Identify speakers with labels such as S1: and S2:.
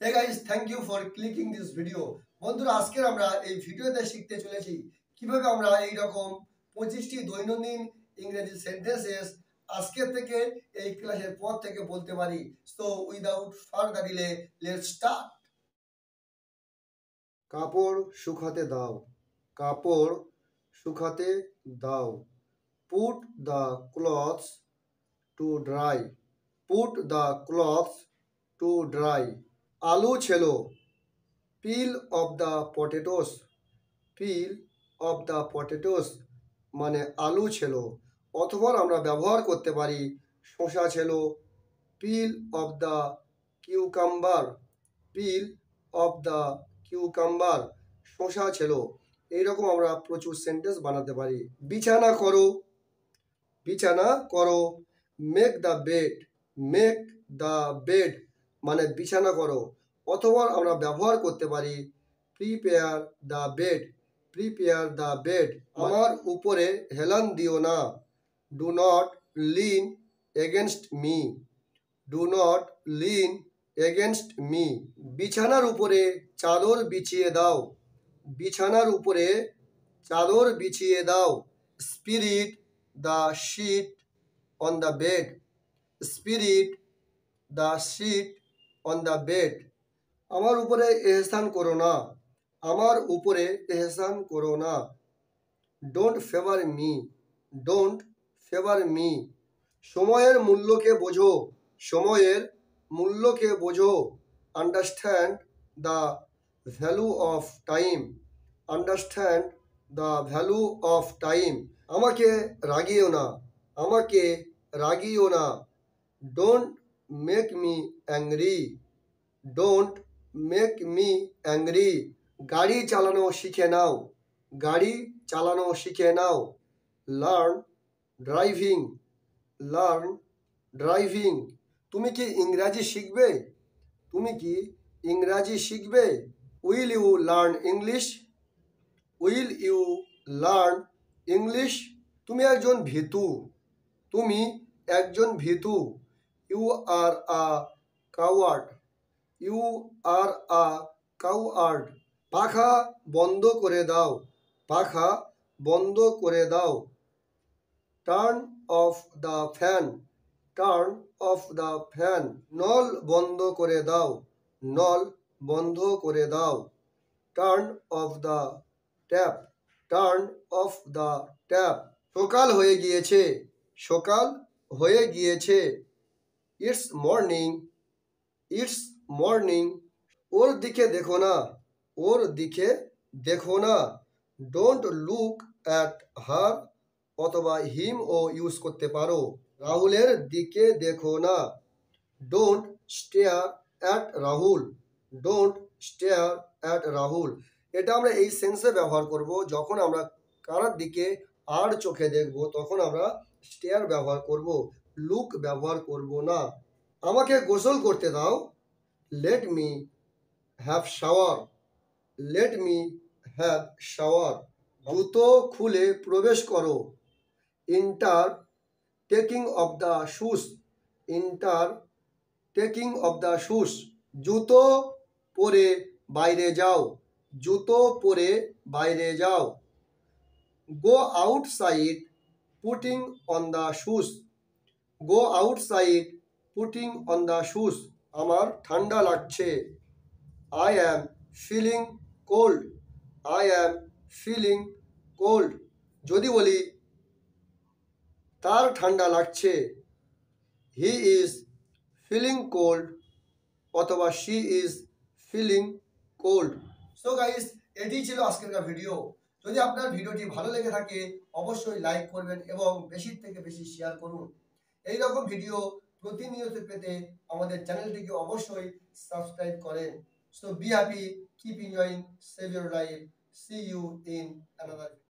S1: Hey guys, thank you for clicking this video. বন্ধুরা আজকে আমরা এই ভিডিওতে শিখতে চলেছি কিভাবে আমরা এই রকম 25টি দৈনন্দিন ইংরেজি সেন্টেন্সেস আজকে থেকে এই ক্লাসের পর থেকে বলতে পারি। So without further delay let's start. কাপড় শুকাতে দাও, কাপড় শুকাতে দাও। Put the clothes to dry, put the clothes to dry. আলু ছেলো, peel off the potatoes, peel off the potatoes মানে আলু ছেলো। অথবা আমরা ব্যবহার করতে পারি শসা ছেলো, peel off the cucumber, peel off the cucumber শসা ছেলো। এইরকম আমরা প্রচুর সেন্টেন্স বানাতে পারি। বিছানা করো, বিছানা করো। Make the bed, make the bed মানে বিছানা করো। অথবা আমরা ব্যবহার করতে পারি prepare the bed, prepare the bed. আমার উপরে হেলান দিও না, do not lean against me, do not lean against me. বিছানার উপরে চাদর বিছিয়ে দাও, বিছানার উপরে চাদর বিছিয়ে দাও। Spread the sheet on the bed, spread the sheet on the bed. আমার উপরে এহসান করো না, আমার উপরে এহসান করো না। Don't favour me, don't favour me. সময়ের মূল্যকে বোঝো, সময়ের মূল্যকে বোঝো। Understand the value of time, understand the value of time. আমাকে রাগিও না, আমাকে রাগিও না। Don't make me angry, don't make me angry. গাড়ি চালানো শিখে নাও, গাড়ি চালানো শিখে নাও। Learn driving, learn driving. তুমি কি ইংরাজি শিখবে, তুমি কি ইংরাজি শিখবে? Will you learn English, will you learn English. তুমি একজন ভীতু, তুমি একজন ভীতু। You are a coward, you are a coward. পাখা বন্ধ করে দাও, পাখা বন্ধ করে দাও। Turn off the fan, turn off the fan. নল বন্ধ করে দাও, নল বন্ধ করে দাও। Turn off the tap, turn off the tap. সকাল হয়ে গিয়েছে, সকাল হয়ে গিয়েছে। It's morning, it's morning. ওর দিকে দেখো না, ওর দিকে দেখো না। ডোন্ট লুক অ্যাট হার অথবা হিম ও ইউজ করতে পারো। রাহুলের দিকে দেখো না। Don't stair at Rahul, don't stair at Rahul. এটা আমরা এই সেন্সে ব্যবহার করব যখন আমরা কারোর দিকে আর চোখে দেখব, তখন আমরা স্টেয়ার ব্যবহার করব, লুক ব্যবহার করব না। আমাকে গোসল করতে দাও, let me have shower, let me have shower. জুতো খুলে প্রবেশ করো, enter taking off the shoes, enter taking off the shoes. জুতো পরে বাইরে যাও, জুতো পরে বাইরে যাও। Go outside putting on the shoes, go outside putting on the shoes. আমার ঠান্ডা লাগছে, I am feeling cold, I am feeling cold. যদি বলি তার ঠান্ডা লাগছে, হি ইজ ফিলিং কোল্ড অথবা she is feeling cold. So guys, এটি ছিল আজকের ভিডিও। যদি আপনার ভিডিওটি ভালো লেগে থাকে অবশ্যই লাইক করবেন এবং বেশি থেকে বেশি শেয়ার করুন। এই রকম ভিডিও প্রতিনিয়ত পেতে আমাদের চ্যানেলটিকে অবশ্যই সাবস্ক্রাইব করেন। So be happy, keep enjoying, save your life. See you in another